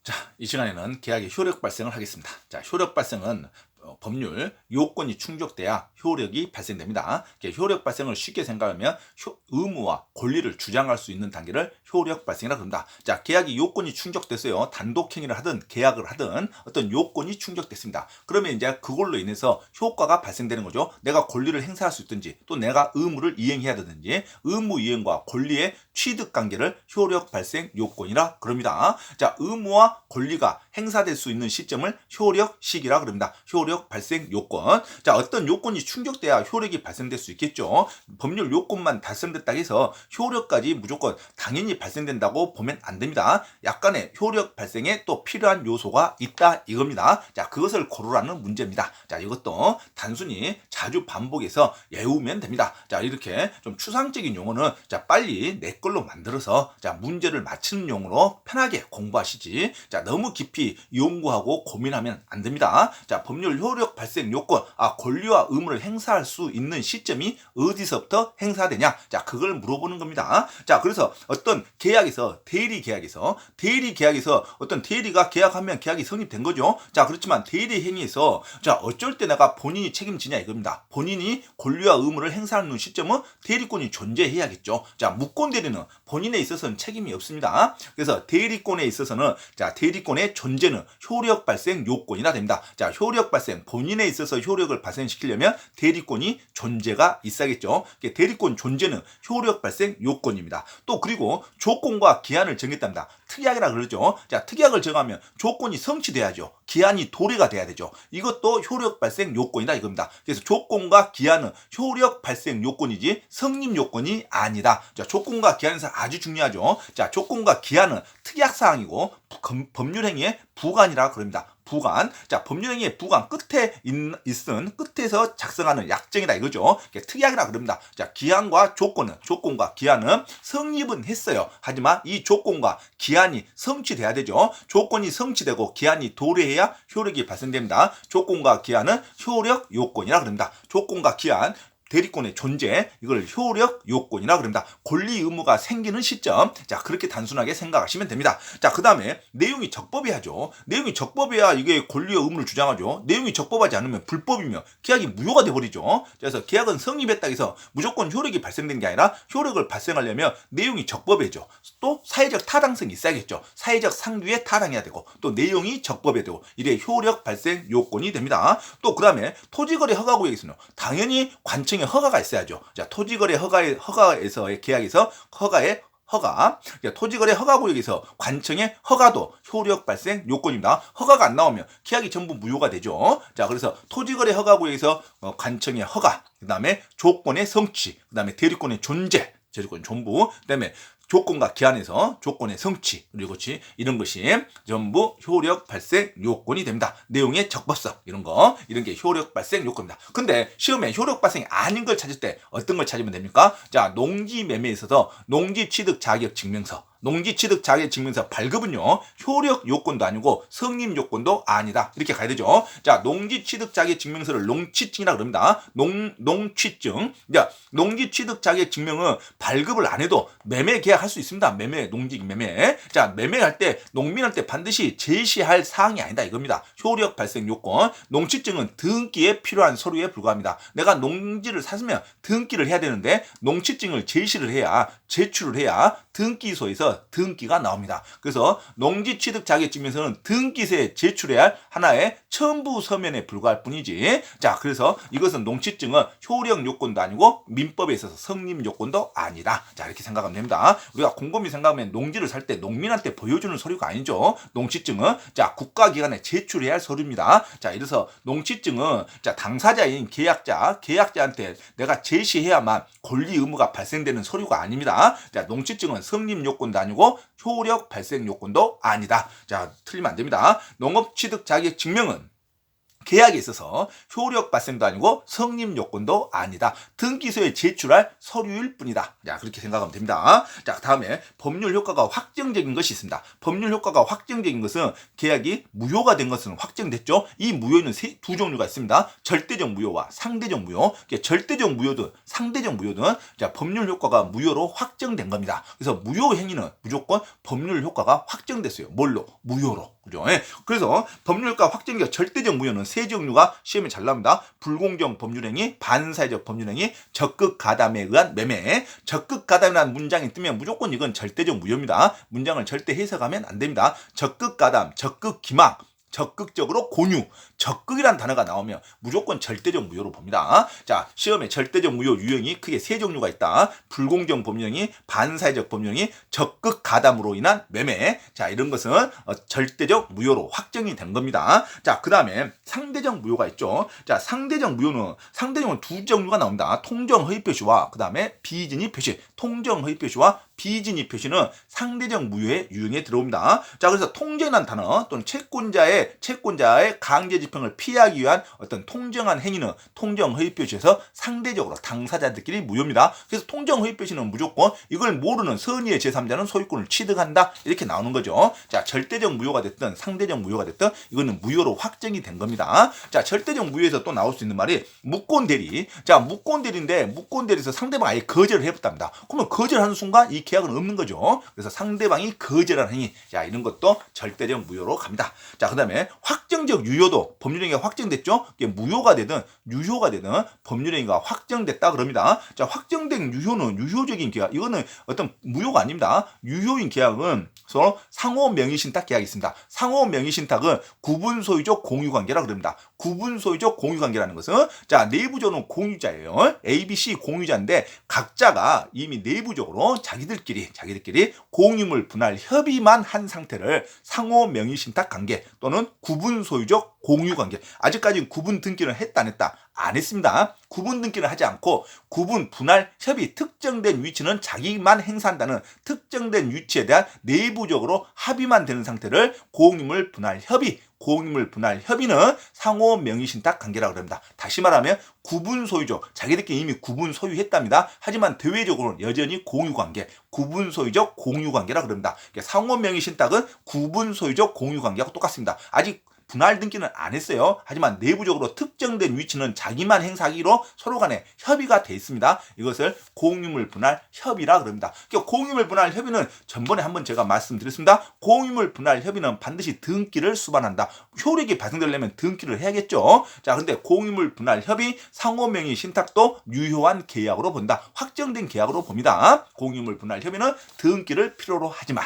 자, 이 시간에는 계약의 효력 발생을 하겠습니다. 자, 효력 발생은 법률 요건이 충족돼야 효력이 발생됩니다. 효력 발생을 쉽게 생각하면 의무와 권리를 주장할 수 있는 단계를 효력 발생이라고 합니다. 자, 계약이 요건이 충족됐어요. 단독 행위를 하든 계약을 하든 어떤 요건이 충족됐습니다. 그러면 이제 그걸로 인해서 효과가 발생되는 거죠. 내가 권리를 행사할 수 있든지 또 내가 의무를 이행해야 되든지 의무 이행과 권리의 취득 관계를 효력 발생 요건이라 그럽니다. 자, 의무와 권리가 행사될 수 있는 시점을 효력 시기라 그럽니다. 효력 발생 요건. 자, 어떤 요건이 충족돼야 효력이 발생될 수 있겠죠. 법률 요건만 달성됐다 해서 효력까지 무조건 당연히 발생된다고 보면 안 됩니다. 약간의 효력 발생에 또 필요한 요소가 있다 이겁니다. 자, 그것을 고르라는 문제입니다. 자, 이것도 단순히 자주 반복해서 외우면 됩니다. 자, 이렇게 좀 추상적인 용어는 자, 빨리 내 걸로 만들어서 자, 문제를 맞히는 용어로 편하게 공부하시지. 자, 너무 깊이 연구하고 고민하면 안 됩니다. 자, 법률 효력 발생 요건, 권리와 의무를 행사할 수 있는 시점이 어디서부터 행사되냐? 자, 그걸 물어보는 겁니다. 자, 그래서 어떤 계약에서 대리 계약에서 어떤 대리가 계약하면 계약이 성립된 거죠. 자, 그렇지만 대리 행위에서 자, 어쩔 때 내가 본인이 책임지냐 이겁니다. 본인이 권리와 의무를 행사하는 시점은 대리권이 존재해야겠죠. 자, 무권 대리는 본인에 있어서는 책임이 없습니다. 그래서 대리권에 있어서는 자, 대리권의 존재는 효력 발생 요건이라 됩니다. 자, 효력 발생, 본인에 있어서 효력을 발생시키려면 대리권이 존재가 있어야겠죠. 대리권 존재는 효력 발생 요건입니다. 또 그리고 조건과 기한을 정했답니다. 특약이라 그러죠. 자, 특약을 정하면 조건이 성취돼야죠. 기한이 도래가 돼야 되죠. 이것도 효력 발생 요건이다 이겁니다. 그래서 조건과 기한은 효력 발생 요건이지 성립 요건이 아니다. 자, 조건과 기한에서 아주 중요하죠. 자, 조건과 기한은 특약사항이고 법률행위의 부관이라 그럽니다. 부관. 자, 법률행위의 부관 끝에 있은 끝에서 작성하는 약정이다 이거죠. 특약이라 그럽니다. 자, 기한과 조건과 기한은 성립은 했어요. 하지만 이 조건과 기한이 성취돼야 되죠. 조건이 성취되고 기한이 도래해야 효력이 발생됩니다. 조건과 기한은 효력 요건이라 그럽니다. 조건과 기한 대리권의 존재, 이걸 효력 요건이라 그럽니다. 권리 의무가 생기는 시점. 자, 그렇게 단순하게 생각하시면 됩니다. 자, 그 다음에 내용이 적법해야죠. 내용이 적법해야 이게 권리와 의무를 주장하죠. 내용이 적법하지 않으면 불법이며 계약이 무효가 돼버리죠. 그래서 계약은 성립했다 해서 무조건 효력이 발생된 게 아니라 효력을 발생하려면 내용이 적법해져. 또 사회적 타당성이 있어야겠죠. 사회적 상규에 타당해야 되고 또 내용이 적법해야 되고 이래 효력 발생 요건이 됩니다. 또 그 다음에 토지거래 허가구역에서는 당연히 관청 허가가 있어야죠. 자, 토지거래 허가에서의 계약에서 토지거래 허가구역에서 관청의 허가도 효력 발생 요건입니다. 허가가 안 나오면 계약이 전부 무효가 되죠. 자, 그래서 토지거래 허가구역에서 관청의 허가, 그 다음에 조건의 성취, 그 다음에 대리권의 존재, 대리권 전부, 그 다음에 조건과 기한에서 조건의 성취, 그리고 이런 것이 전부 효력 발생 요건이 됩니다. 내용의 적법성, 이런 게 효력 발생 요건입니다. 근데 시험에 효력 발생이 아닌 걸 찾을 때 어떤 걸 찾으면 됩니까? 자, 농지 매매에 있어서 농지 취득 자격 증명서, 농지 취득 자격 증명서 발급은요, 효력 요건도 아니고 성립 요건도 아니다. 이렇게 가야 되죠. 자, 농지 취득 자격 증명서를 농취증이라 그럽니다. 농취증. 자, 농지 취득 자격 증명은 발급을 안 해도 매매 계약할 수 있습니다. 농지 매매. 자, 매매할 때 농민한테 반드시 제시할 사항이 아니다 이겁니다. 효력 발생 요건. 농취증은 등기에 필요한 서류에 불과합니다. 내가 농지를 샀으면 등기를 해야 되는데 농취증을 제출을 해야 등기소에서 등기가 나옵니다. 그래서 농지 취득 자격 증명서는 등기소에 제출해야 할 하나의 첨부 서면에 불과할 뿐이지. 자, 그래서 이것은 농취증은 효력 요건도 아니고 민법에 있어서 성립 요건도 아니다. 자, 이렇게 생각하면 됩니다. 우리가 곰곰이 생각하면 농지를 살 때 농민한테 보여주는 서류가 아니죠. 농취증은 자, 국가기관에 제출해야 할 서류입니다. 자, 이래서 농취증은 자, 당사자인 계약자한테 내가 제시해야만 권리 의무가 발생되는 서류가 아닙니다. 자, 농취증은 성립 요건도 아니고 효력 발생 요건도 아니다. 자, 틀리면 안 됩니다. 농업 취득 자격 증명은 계약에 있어서 효력 발생도 아니고 성립 요건도 아니다. 등기소에 제출할 서류일 뿐이다. 자, 그렇게 생각하면 됩니다. 자, 다음에 법률 효과가 확정적인 것이 있습니다. 법률 효과가 확정적인 것은 계약이 무효가 된 것은 확정됐죠. 이 무효는 두 종류가 있습니다. 절대적 무효와 상대적 무효. 절대적 무효든 상대적 무효든 자, 법률 효과가 무효로 확정된 겁니다. 그래서 무효 행위는 무조건 법률 효과가 확정됐어요. 뭘로? 무효로. 그죠? 예. 그래서 법률효과 확정기각 절대적 무효는 세 종류가 시험에 잘 나옵니다. 불공정 법률행위, 반사회적 법률행위, 적극 가담에 의한 매매. 적극 가담이라는 문장이 뜨면 무조건 이건 절대적 무효입니다. 문장을 절대 해석하면 안 됩니다. 적극 가담, 적극 기망, 적극적으로 공유, 적극이라는 단어가 나오면 무조건 절대적 무효로 봅니다. 자, 시험에 절대적 무효 유형이 크게 세 종류가 있다. 불공정 법률행위, 반사회적 법률행위, 적극 가담으로 인한 매매. 자, 이런 것은 절대적 무효로 확정이 된 겁니다. 자, 그 다음에 상대적 무효가 있죠. 자, 상대적 무효는 두 종류가 나옵니다. 통정 허위 표시와 그 다음에 비진위 표시. 통정 허위 표시와 비진위 표시는 상대적 무효의 유형에 들어옵니다. 자, 그래서 통정이라는 단어 또는 채권자의 강제 집행을 피하기 위한 어떤 통정한 행위는 통정 허위 표시에서 상대적으로 당사자들끼리 무효입니다. 그래서 통정 허위 표시는 무조건 이걸 모르는 선의의 제3자는 소유권을 취득한다 이렇게 나오는 거죠. 자, 절대적 무효가 됐든 상대적 무효가 됐든 이거는 무효로 확정이 된 겁니다. 자, 절대적 무효에서 또 나올 수 있는 말이 무권 대리. 자, 무권 대리인데 무권 대리에서 상대방 아예 거절을 해봤답니다. 그러면 거절하는 순간 이 계약은 없는 거죠. 그래서 상대방이 거절한 행위, 자, 이런 것도 절대적 무효로 갑니다. 자, 그 다음에 확정적 유효도 법률행위가 확정됐죠. 이게 무효가 되든 유효가 되든 법률행위가 확정됐다 그럽니다. 자, 확정된 유효는 유효적인 계약, 이거는 어떤 무효가 아닙니다. 유효인 계약은 서로 상호 명의신탁 계약이 있습니다. 상호 명의신탁은 구분소유적 공유관계라 그럽니다. 구분소유적 공유관계라는 것은 자, 내부적으로 공유자예요. A, B, C 공유자인데 각자가 이미 내부적으로 자기들끼리 공유물 분할 협의만 한 상태를 상호 명의신탁 관계 또는 구분소유적 공유관계. 아직까지 구분 등기를 했다 안 했다? 안 했습니다. 구분 등기를 하지 않고 구분 분할 협의, 특정된 위치는 자기만 행사한다는 특정된 위치에 대한 내부적으로 합의만 되는 상태를 공유물 분할 협의, 공유물 분할 협의는 상호 명의신탁 관계라고 합니다. 다시 말하면 구분 소유적, 자기들끼리 이미 구분 소유했답니다. 하지만 대외적으로는 여전히 공유관계, 구분 소유적 공유관계라고 합니다. 상호 명의신탁은 구분 소유적 공유관계하고 똑같습니다. 아직 분할 등기는 안 했어요. 하지만 내부적으로 특정된 위치는 자기만 행사하기로 서로 간에 협의가 돼 있습니다. 이것을 공유물 분할 협의라 그럽니다. 공유물 분할 협의는 전번에 한번 제가 말씀드렸습니다. 공유물 분할 협의는 반드시 등기를 수반한다. 효력이 발생되려면 등기를 해야겠죠. 자, 근데 공유물 분할 협의, 상호명의 신탁도 유효한 계약으로 본다. 확정된 계약으로 봅니다. 공유물 분할 협의는 등기를 필요로 하지만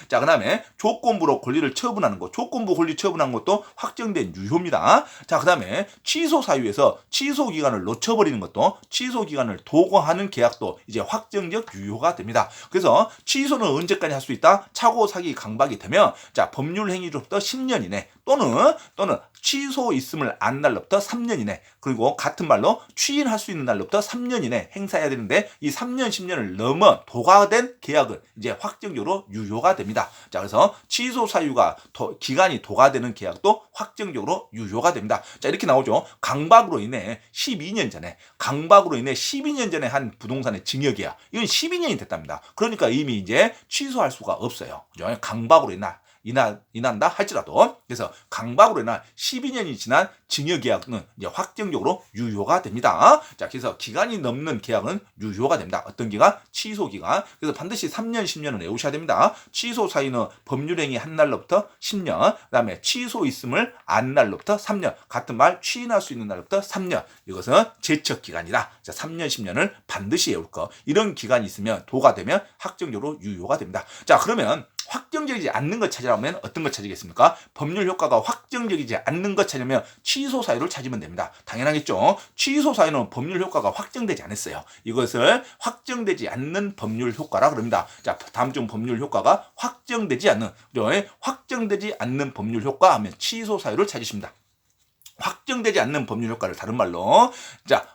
자, 그 다음에 조건부로 권리를 처분하는 것, 조건부 권리 처분하는 것도 확정된 유효입니다. 자, 그 다음에 취소 사유에서 취소 기간을 놓쳐버리는 것도, 취소 기간을 도과하는 계약도 이제 확정적 유효가 됩니다. 그래서 취소는 언제까지 할 수 있다? 차고 사기 강박이 되면 자, 법률 행위로부터 10년 이내 또는 취소 있음을 안 날로부터 3년 이내, 그리고 같은 말로 취인할 수 있는 날로부터 3년 이내 행사해야 되는데 이 3년 10년을 넘어 도과된 계약은 이제 확정적으로 유효가 됩니다. 자, 그래서 취소 사유가 기간이 도과되는 계약도 확정적으로 유효가 됩니다. 자, 이렇게 나오죠. 강박으로 인해 12년 전에 한 부동산의 증여계약, 이건 12년이 됐답니다. 그러니까 이미 이제 취소할 수가 없어요. 그죠? 강박으로 인한다 할지라도. 그래서 강박으로 인한 12년이 지난 증여계약은 이제 확정적으로 유효가 됩니다. 자, 그래서 기간이 넘는 계약은 유효가 됩니다. 어떤 기간? 취소 기간. 그래서 반드시 3년, 10년을 외우셔야 됩니다. 취소 사유는 법률행위 한 날로부터 10년, 그 다음에 취소 있음을 안 날로부터 3년, 같은 말 취인할 수 있는 날로부터 3년. 이것은 제척 기간이다. 자, 3년, 10년을 반드시 외울 거. 이런 기간이 있으면 도과되면 확정적으로 유효가 됩니다. 자, 그러면 확정적이지 않는 것 찾으려면 어떤 것 찾으겠습니까? 법률 효과가 확정적이지 않는 것 찾으면 취소 사유를 찾으면 됩니다. 당연하겠죠. 취소 사유는 법률 효과가 확정되지 않았어요. 이것을 확정되지 않는 법률 효과라 그럽니다. 자, 다음 중 법률 효과가 확정되지 않는, 확정되지 않는 법률 효과 하면 취소 사유를 찾으십니다. 확정되지 않는 법률 효과를 다른 말로, 자,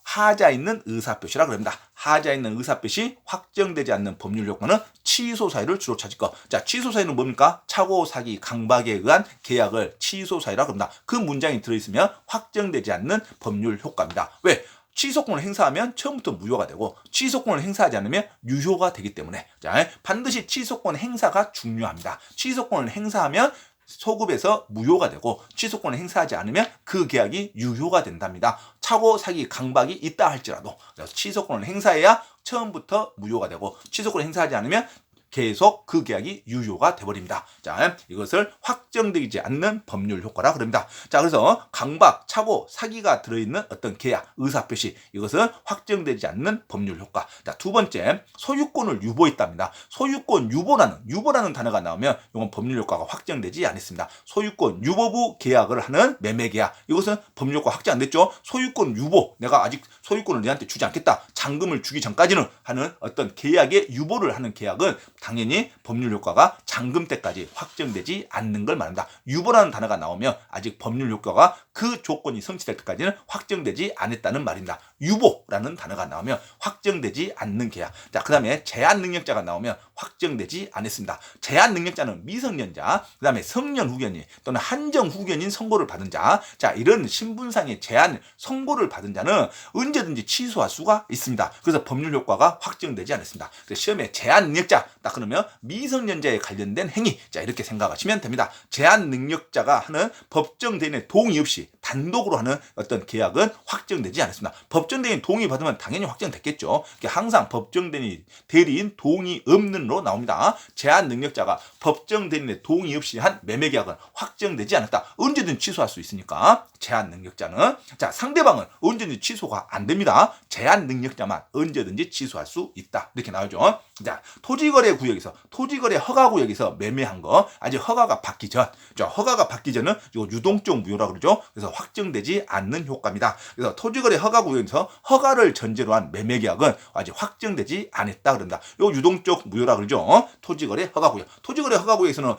하자 있는 의사표시라 그럽니다. 하자 있는 의사표시, 확정되지 않는 법률 효과는 취소 사유를 주로 찾을 것. 자, 취소 사유는 뭡니까? 차고 사기 강박에 의한 계약을 취소 사유라 그럽니다. 그 문장이 들어있으면 확정되지 않는 법률 효과입니다. 왜? 취소권을 행사하면 처음부터 무효가 되고 취소권을 행사하지 않으면 유효가 되기 때문에, 자, 반드시 취소권 행사가 중요합니다. 취소권을 행사하면 소급에서 무효가 되고 취소권을 행사하지 않으면 그 계약이 유효가 된답니다. 차고 사기 강박이 있다 할지라도. 그래서 취소권을 행사해야 처음부터 무효가 되고 취소권을 행사하지 않으면 계속 그 계약이 유효가 돼버립니다. 자, 이것을 확정되지 않는 법률 효과라 그럽니다. 자, 그래서 강박, 착오, 사기가 들어있는 어떤 계약, 의사표시, 이것은 확정되지 않는 법률 효과. 자, 두 번째, 소유권을 유보했답니다. 소유권 유보라는 단어가 나오면 이건 법률 효과가 확정되지 않습니다. 소유권 유보부 계약을 하는 매매 계약, 이것은 법률 효과 확정 안 됐죠. 소유권 유보, 내가 아직 소유권을 너한테 주지 않겠다, 잔금을 주기 전까지는 하는 어떤 계약의 유보를 하는 계약은 당연히 법률 효과가 잔금 때까지 확정되지 않는 걸 말합니다. 유보라는 단어가 나오면 아직 법률 효과가 그 조건이 성취될 때까지는 확정되지 않았다는 말입니다. 유보라는 단어가 나오면 확정되지 않는 계약. 자, 그 다음에 제한 능력자가 나오면 확정되지 않았습니다. 제한 능력자는 미성년자, 그 다음에 성년 후견인 또는 한정 후견인 선고를 받은 자, 자, 이런 신분상의 제한 선고를 받은 자는 언제든지 취소할 수가 있습니다. 그래서 법률 효과가 확정되지 않았습니다. 그래서 시험에 제한 능력자 딱 그러면 미성년자에 관련된 행위, 자, 이렇게 생각하시면 됩니다. 제한 능력자가 하는 법정 대리인의 동의 없이 단독으로 하는 어떤 계약은 확정되지 않았습니다. 법정 대리인 동의 받으면 당연히 확정됐겠죠. 항상 법정 대리인 동의 없는으로 나옵니다. 제한 능력자가 법정 대리인의 동의 없이 한 매매 계약은 확정되지 않았다. 언제든 취소할 수 있으니까 제한 능력자는. 자, 상대방은 언제든지 취소가 안 됩니다. 제한 능력자만 언제든지 취소할 수 있다. 이렇게 나오죠. 자, 토지거래 구역에서, 토지거래 허가 구역에서 매매한 거 아직 허가가 받기 전, 허가가 받기 전은 이거 유동적 무효라고 그러죠. 그래서 확정되지 않는 효과입니다. 그래서 토지거래 허가 구역에서 허가를 전제로 한 매매 계약은 아직 확정되지 않았다 그런다. 이거 유동적 무효라고 그러죠. 토지거래 허가 구역. 토지거래 허가 구역에서는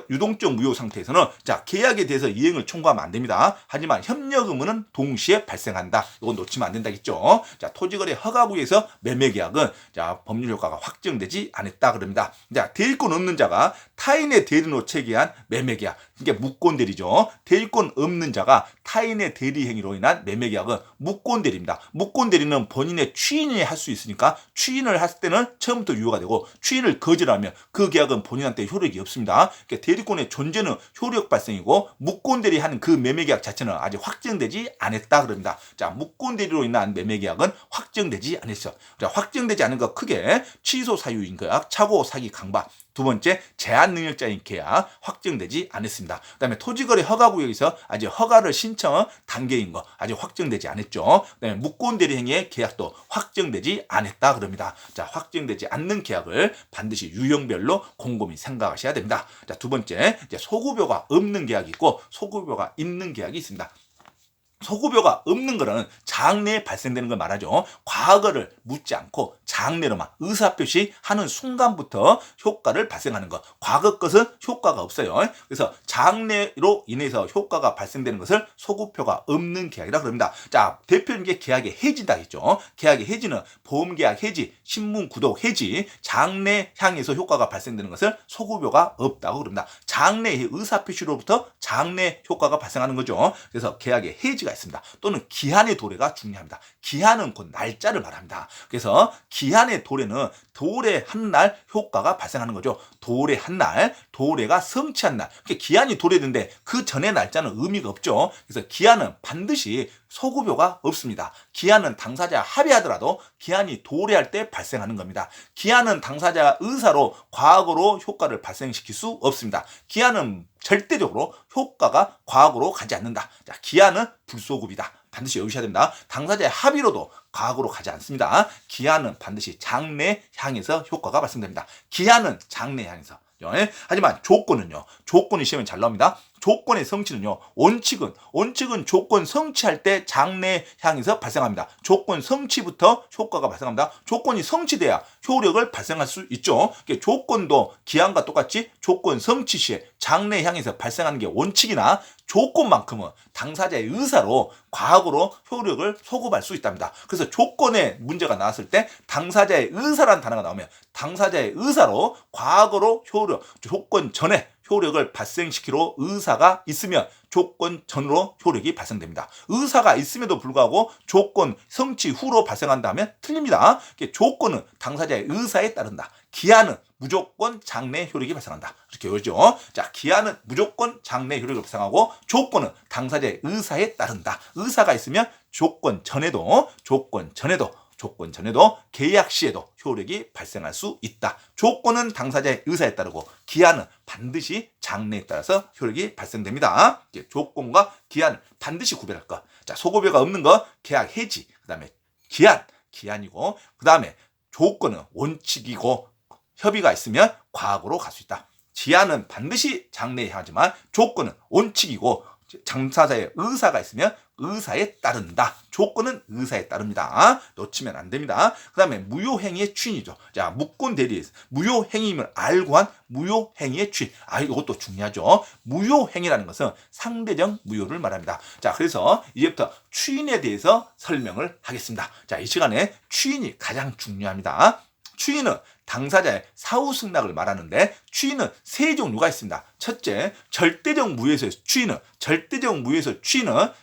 유동적 무효 상태에서는 자, 계약에 대해서 이행을 청구하면 안 됩니다. 하지만 협력 의무는 동시에 발생한다. 이건 놓치면 안 된다겠죠. 자, 토지거래 허가 구역에서 매매 계약은 자, 법률 효과가 확정되지 않았다 그럽니다. 자, 대리권 없는 자가 타인의 대리로 체계한 매매 계약, 이게 무권 대리죠. 대리권 없는 자가 타인의 대리 행위로 인한 매매 계약은 무권 대리입니다. 무권 대리는 본인의 추인이 할 수 있으니까 추인을 했을 때는 처음부터 유효가 되고 추인을 거절하면 그 계약은 본인한테 효력이 없습니다. 그러니까 대리권의 존재는 효력 발생이고 무권 대리하는 그 매매 계약 자체는 아직 확정되지 않았다 그럽니다. 자, 무권 대리로 인한 매매 계약은 확정되지 않았어. 자, 확정되지 않은 거 크게 취소 사유인 계약, 착오, 사기, 강박. 두 번째, 제한 능력자인 계약 확정되지 않았습니다. 그 다음에 토지거래 허가구역에서 아직 허가를 신청 단계인 거 아직 확정되지 않았죠. 그 다음에 무권 대리 행위의 계약도 확정되지 않았다 그럽니다. 자, 확정되지 않는 계약을 반드시 유형별로 곰곰이 생각하셔야 됩니다. 자, 두 번째, 이제 소급료가 없는 계약이 있고 소급료가 있는 계약이 있습니다. 소급료가 없는 거는 장래에 발생되는 걸 말하죠. 과거를 묻지 않고 장래로만 의사표시 하는 순간부터 효과를 발생하는 것. 과거 것은 효과가 없어요. 그래서 장래로 인해서 효과가 발생되는 것을 소급표가 없는 계약이라 그럽니다. 자, 대표적인 게 계약의 해지다 했죠. 계약의 해지는 보험계약 해지, 신문 구독 해지, 장래 향해서 효과가 발생되는 것을 소급료가 없다고 그럽니다. 장래의 의사표시로부터 장래 효과가 발생하는 거죠. 그래서 계약의 해지가 있습니다. 또는 기한의 도래가 중요합니다. 기한은 곧 날짜를 말합니다. 그래서 기한의 도래는 도래 한 날 효과가 발생하는 거죠. 도래 한 날, 도래가 성취한 날. 기한이 도래되는데 그 전의 날짜는 의미가 없죠. 그래서 기한은 반드시 소급료가 없습니다. 기한은 당사자가 합의하더라도 기한이 도래할 때 발생하는 겁니다. 기한은 당사자가 의사로 과거로 효과를 발생시킬 수 없습니다. 기한은 절대적으로 효과가 과거로 가지 않는다. 자, 기한은 불소급이다. 반드시 외우셔야 됩니다. 당사자의 합의로도 과거로 가지 않습니다. 기한은 반드시 장래 향해서 효과가 발생됩니다. 기한은 장래 향해서. 하지만 조건은요. 조건이 시험에 잘 나옵니다. 조건의 성취는요. 원칙은 조건 성취할 때 장래 향해서 발생합니다. 조건 성취부터 효과가 발생합니다. 조건이 성취돼야 효력을 발생할 수 있죠. 조건도 기한과 똑같이 조건 성취 시에 장래 향해서 발생하는 게 원칙이나 조건만큼은 당사자의 의사로 과거로 효력을 소급할 수 있답니다. 그래서 조건에 문제가 나왔을 때 당사자의 의사라는 단어가 나오면 당사자의 의사로 과거로 효력, 조건 전에 효력을 발생시키러 의사가 있으면 조건 전으로 효력이 발생됩니다. 의사가 있음에도 불구하고 조건 성취 후로 발생한다면 틀립니다. 조건은 당사자의 의사에 따른다. 기한은 무조건 장래 효력이 발생한다. 이렇게 외우죠. 자, 기한은 무조건 장래 효력이 발생하고 조건은 당사자의 의사에 따른다. 의사가 있으면 조건 전에도 조건 전에도 계약 시에도 효력이 발생할 수 있다. 조건은 당사자의 의사에 따르고 기한은 반드시 장래에 따라서 효력이 발생됩니다. 조건과 기한을 반드시 구별할 것. 자, 소급여가 없는 거 계약 해지, 그다음에 기한이고, 그다음에 조건은 원칙이고 협의가 있으면 과거로 갈 수 있다. 기한은 반드시 장래에 하지만 조건은 원칙이고 당사자의 의사가 있으면 의사에 따른다. 조건은 의사에 따릅니다. 놓치면 안 됩니다. 그 다음에 무효행위의 추인이죠. 자, 무권 대리에서 무효행위임을 알고 한 무효행위의 추인. 이것도 중요하죠. 무효행위라는 것은 상대적 무효를 말합니다. 자, 그래서 이제부터 추인에 대해서 설명을 하겠습니다. 자, 이 시간에 추인이 가장 중요합니다. 추인은 당사자의 사후 승낙을 말하는데 추인은 세 종류가 있습니다. 첫째, 절대적 무효에서의 추인은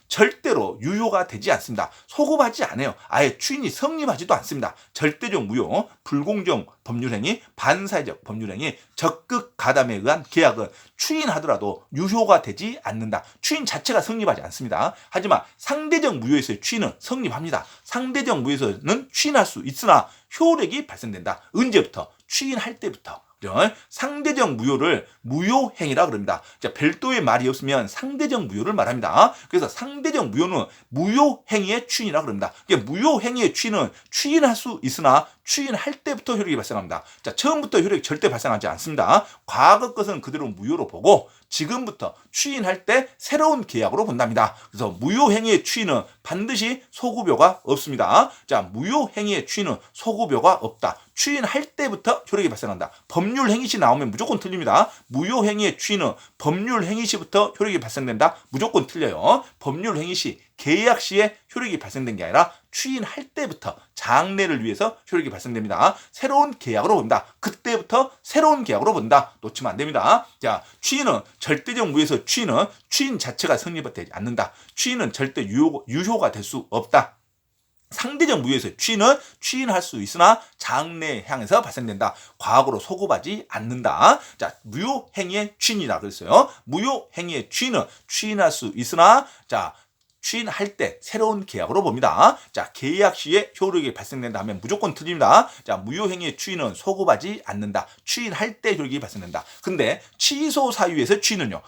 절대로 유효가 되지 않습니다. 소급하지 않아요. 아예 추인이 성립하지도 않습니다. 절대적 무효, 불공정 법률행위, 반사회적 법률행위, 적극 가담에 의한 계약은 추인하더라도 유효가 되지 않는다. 추인 자체가 성립하지 않습니다. 하지만 상대적 무효에서의 추인은 성립합니다. 상대적 무효에서는 추인할 수 있으나 효력이 발생된다. 언제부터? 추인할 때부터. 상대적 무효를 무효행위라 그럽니다. 자, 별도의 말이 없으면 상대적 무효를 말합니다. 그래서 상대적 무효는 무효행위의 추인이라 그럽니다. 무효행위의 추인은 추인할 수 있으나 추인할 때부터 효력이 발생합니다. 자, 처음부터 효력이 절대 발생하지 않습니다. 과거 것은 그대로 무효로 보고 지금부터 추인할 때 새로운 계약으로 본답니다. 그래서 무효행위의 추인은 반드시 소급여가 없습니다. 자, 무효행위의 추인은 소급여가 없다. 추인할 때부터 효력이 발생한다. 법률행위시 나오면 무조건 틀립니다. 무효행위의 추인은 법률행위시부터 효력이 발생된다. 무조건 틀려요. 법률행위시 계약 시에 효력이 발생된 게 아니라 추인할 때부터 장래를 위해서 효력이 발생됩니다. 새로운 계약으로 본다. 그때부터 새로운 계약으로 본다. 놓치면 안 됩니다. 자, 추인은 절대적 무효에서 추인 자체가 성립되지 않는다. 추인은 절대 유효가 될 수 없다. 상대적 무효에서 추인할 수 있으나 장래에 향해서 발생된다. 과거로 소급하지 않는다. 자, 무효행위의 추인이라 그랬어요. 무효행위의 추인은 추인할 수 있으나 추인할 때 새로운 계약으로 봅니다. 자, 계약 시에 효력이 발생된다 하면 무조건 틀립니다. 자, 무효행위의 추인은 소급하지 않는다. 추인할 때 효력이 발생된다. 근데 취소 사유에서 추인은요.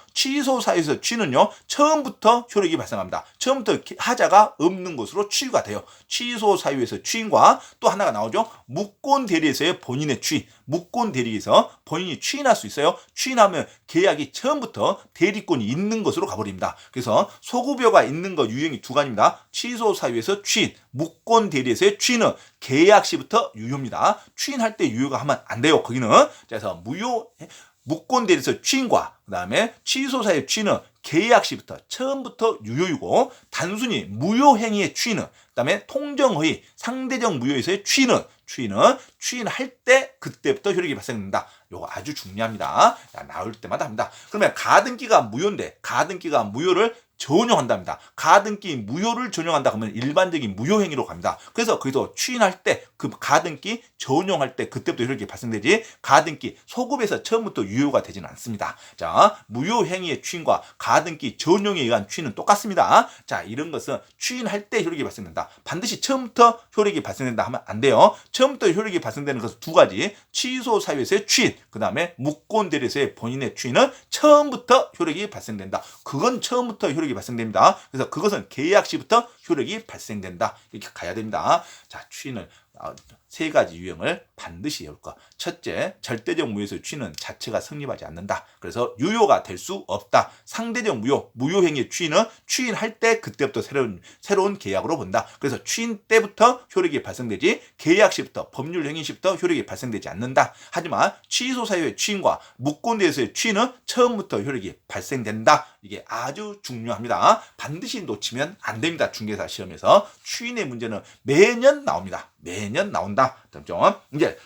처음부터 효력이 발생합니다. 처음부터 하자가 없는 것으로 취유가 돼요. 취소 사유에서 추인과 또 하나가 나오죠. 무권 대리에서의 본인의 추인. 무권 대리에서 본인이 추인할 수 있어요. 추인하면 계약이 처음부터 대리권이 있는 것으로 가버립니다. 그래서 소급여가 있는 거 유형이 두 가지입니다. 취소 사유에서 추인, 무권 대리에서의 추인은 계약 시부터 유효입니다. 추인할 때 유효가 하면 안 돼요. 거기는. 그래서 무권 대리에서 추인과 그다음에 취소 사유 추인은 계약 시부터 처음부터 유효이고 단순히 무효행위의 추인은 그다음에 통정허위, 상대적 무효에서의 추인할 때 그때부터 효력이 발생된다. 요거 아주 중요합니다. 나올 때마다 합니다. 그러면 가등기가 무효인데 가등기가 무효를 전용한답니다. 가등기 무효를 전용한다 그러면 일반적인 무효행위로 갑니다. 그래서 거기서 추인할 때 그 가등기 전용할 때 그때부터 효력이 발생되지 가등기 소급에서 처음부터 유효가 되지는 않습니다. 자, 무효행위의 추인과 가등기 전용에 의한 추인은 똑같습니다. 자, 이런 것은 추인할 때 효력이 발생된다. 반드시 처음부터 효력이 발생된다 하면 안 돼요. 처음부터 효력이 발생되는 것은 두 가지. 취소 사유에서의 추인, 그 다음에 무권 대리에서의 본인의 추인은 처음부터 효력이 발생된다. 그건 처음부터 효력이 발생됩니다. 그래서 그것은 계약 시부터 효력이 발생된다. 이렇게 가야 됩니다. 자, 추인을 세 가지 유형을 반드시 외울 것. 첫째, 절대적 무효에서의 추인은 자체가 성립하지 않는다. 그래서 유효가 될 수 없다. 상대적 무효행위의 추인은 추인할 때 그때부터 새로운 계약으로 본다. 그래서 추인 때부터 효력이 발생되지 계약 시부터 법률행위 시부터 효력이 발생되지 않는다. 하지만 취소 사유의 추인과 무권대에서의 추인은 처음부터 효력이 발생된다. 이게 아주 중요합니다. 반드시 놓치면 안 됩니다. 중개사 시험에서 추인의 문제는 매년 나옵니다. 매년 나온다. 점점. 이제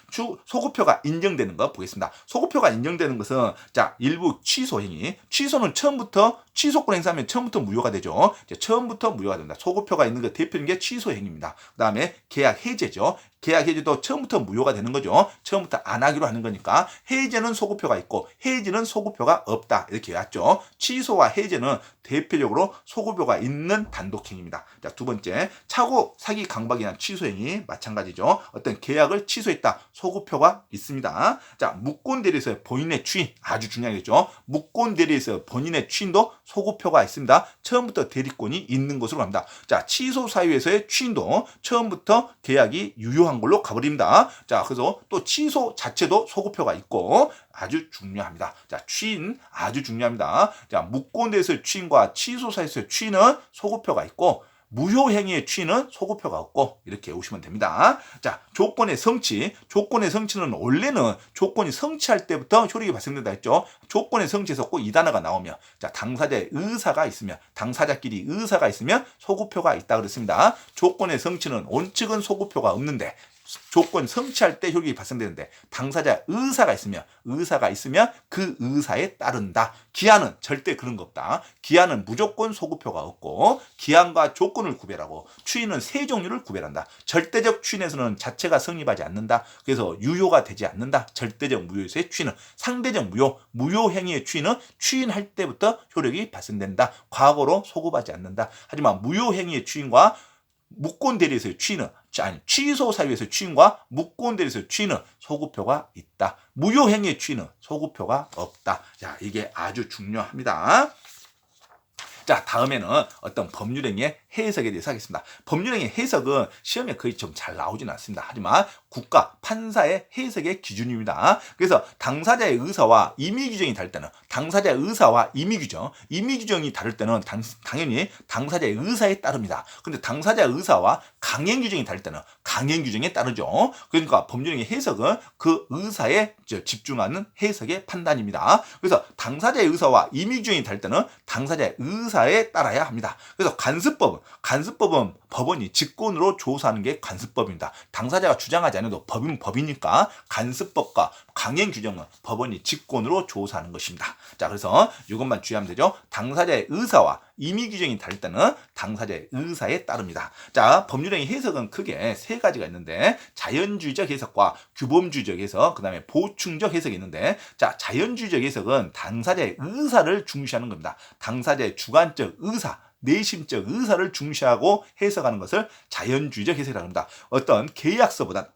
소급표가 인정되는 거 보겠습니다. 소급표가 인정되는 것은 자, 일부 취소 행위. 취소는 처음부터 취소권 행사하면 처음부터 무효가 되죠. 이제 처음부터 무효가 됩니다. 소급표가 있는 거 대표적인 게 취소 행위입니다. 그다음에 계약 해제죠. 계약 해제도 처음부터 무효가 되는 거죠. 처음부터 안 하기로 하는 거니까 해제는 소급표가 있고 해지는 소급표가 없다. 이렇게 왔죠. 취소와 해제는 대표적으로 소급표가 있는 단독행위입니다. 자, 두 번째, 차고 사기 강박이나 취소행위 마찬가지죠. 어떤 계약을 취소했다. 소급표가 있습니다. 자, 무권 대리에서의 본인의 추인 아주 중요하겠죠. 무권 대리에서 본인의 추인도 소급표가 있습니다. 처음부터 대리권이 있는 것으로 갑니다. 자, 취소 사유에서의 추인도 처음부터 계약이 유효한 걸로 가버립니다. 자, 그래서 또 취소 자체도 소급표가 있고 아주 중요합니다. 자, 추인 아주 중요합니다. 자, 무권대에서의 추인과 취소 사유에서의 추인은 소급표가 있고 무효행위의 추인은 소급표가 없고 이렇게 외우시면 됩니다. 자, 조건의 성취. 조건의 성취는 원래는 조건이 성취할 때부터 효력이 발생된다 했죠. 조건의 성취에서 꼭 이 단어가 나오면 자, 당사자의 의사가 있으면 당사자끼리 의사가 있으면 소급표가 있다 그랬습니다. 조건의 성취는 원칙은 소급표가 없는데 조건 성취할 때 효력이 발생되는데 당사자 의사가 있으면 그 의사에 따른다. 기한은 절대 그런 거 없다. 기한은 무조건 소급표가 없고 기한과 조건을 구별하고 추인은 세 종류를 구별한다. 절대적 추인에서는 자체가 성립하지 않는다. 그래서 유효가 되지 않는다. 절대적 무효에서의 추인은 상대적 무효 행위의 추인은 추인할 때부터 효력이 발생된다. 과거로 소급하지 않는다. 하지만 무효 행위의 추인과 무권 대리에서의 추인은 취소 사유에서의 추인과 무권 대리에서의 추인은 소급표가 있다. 무효 행위의 추인은 소급표가 없다. 자, 이게 아주 중요합니다. 자, 다음에는 어떤 법률행위의 해석에 대해서 하겠습니다. 법률행위 해석은 시험에 거의 좀 잘 나오지는 않습니다. 하지만 국가, 판사의 해석의 기준입니다. 그래서 당사자의 의사와 임의 규정이 다를 때는 당사자의 의사와 임의 규정이 다를 때는 당연히 당사자의 의사에 따릅니다. 근데 당사자의 의사와 강행 규정이 다를 때는 강행 규정에 따르죠. 그러니까 법률행위 해석은 그 의사에 집중하는 해석의 판단입니다. 그래서 당사자의 의사와 임의 규정이 다를 때는 당사자의 의사에 따라야 합니다. 그래서 간습법은 법원이 직권으로 조사하는 게 간습법입니다. 당사자가 주장하지 않아도 법은 법이니까 간습법과 강행 규정은 법원이 직권으로 조사하는 것입니다. 자, 그래서 이것만 주의하면 되죠. 당사자의 의사와 임의 규정이 다를 때는 당사자의 의사에 따릅니다. 자, 법률행위 해석은 크게 세 가지가 있는데 자연주의적 해석과 규범주의적 해석, 그다음에 보충적 해석이 있는데 자, 자연주의적 해석은 당사자의 의사를 중시하는 겁니다. 당사자의 주관적 의사, 내심적 의사를 중시하고 해석하는 것을 자연주의적 해석이라고 합니다. 어떤 계약서보다는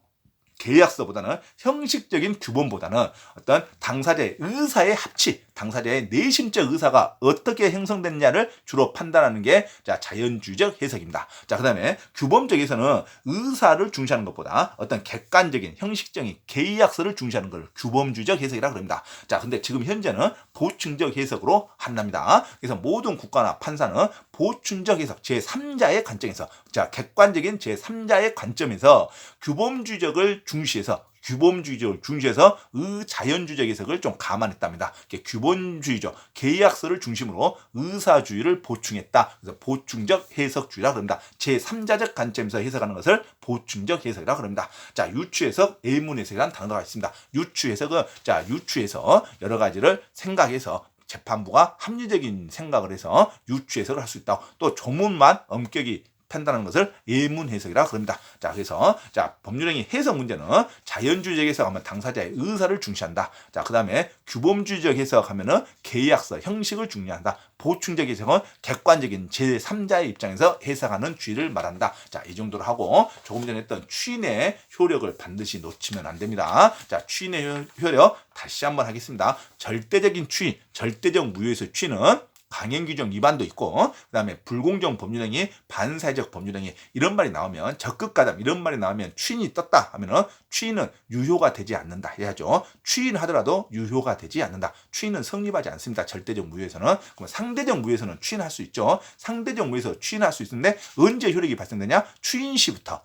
형식적인 규범보다는 어떤 당사자의 의사의 합치, 당사자의 내심적 의사가 어떻게 형성됐냐를 주로 판단하는 게 자연주의적 해석입니다. 자, 그다음에 규범적에서는 의사를 중시하는 것보다 어떤 객관적인 형식적인 계약서를 중시하는 걸 규범주의적 해석이라고 합니다. 자, 근데 지금 현재는 보충적 해석으로 한답니다. 그래서 모든 국가나 판사는 보충적 해석, 제3자의 관점에서 객관적인 제3자의 관점에서 규범주의적을 중시해서 자연주의적 해석을 좀 감안했답니다. 규범주의적 계약서를 중심으로 의사주의를 보충했다. 그래서 보충적 해석주의라고 합니다. 제3자적 관점에서 해석하는 것을 보충적 해석이라고 합니다. 자, 유추해석, 예문해석이라는 단어가 있습니다. 유추해석은 유추해서 여러 가지를 생각해서 재판부가 합리적인 생각을 해서 유추해석을 할 수 있다. 또 조문만 엄격히 판단하는 것을 예문 해석이라고 합니다. 자, 그래서 법률행위 해석 문제는 자연주의적 해석하면 당사자의 의사를 중시한다. 자, 그다음에 규범주의적 해석하면은 계약서 형식을 중요한다. 보충적 해석은 객관적인 제3자의 입장에서 해석하는 주의를 말한다. 자, 이 정도로 하고 조금 전에 했던 추인의 효력을 반드시 놓치면 안 됩니다. 자, 추인의 효력 다시 한번 하겠습니다. 절대적인 추인, 절대적 무효에서 추인은 강행규정 위반도 있고 그다음에 불공정 법률행위, 반사회적 법률행위 이런 말이 나오면 적극가담 이런 말이 나오면 추인이 떴다 하면은 추인은 유효가 되지 않는다 해야죠. 추인하더라도 유효가 되지 않는다. 추인은 성립하지 않습니다. 절대적 무효에서는. 그럼 상대적 무효에서는 추인할 수 있죠. 상대적 무효에서 추인할 수 있는데 언제 효력이 발생되냐? 추인 시부터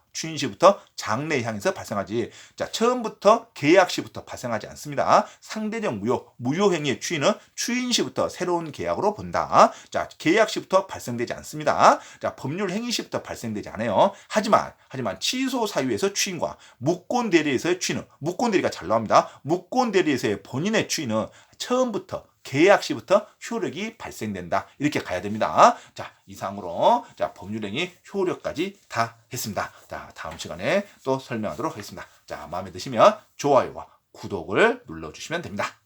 장래에 향해서 발생하지. 자, 처음부터 계약 시부터 발생하지 않습니다. 상대적 무효 행위의 추인은 추인 시부터 새로운 계약으로 본다. 된다. 자, 계약 시부터 발생되지 않습니다. 자, 법률 행위 시부터 발생되지 않아요. 하지만 취소 사유에서 추인과 무권 대리에서의 추인은, 무권 대리가 잘 나옵니다. 무권 대리에서의 본인의 추인은 처음부터 계약 시부터 효력이 발생된다. 이렇게 가야 됩니다. 자, 이상으로 자, 법률행위 효력까지 다 했습니다. 자, 다음 시간에 또 설명하도록 하겠습니다. 자, 마음에 드시면 좋아요와 구독을 눌러주시면 됩니다.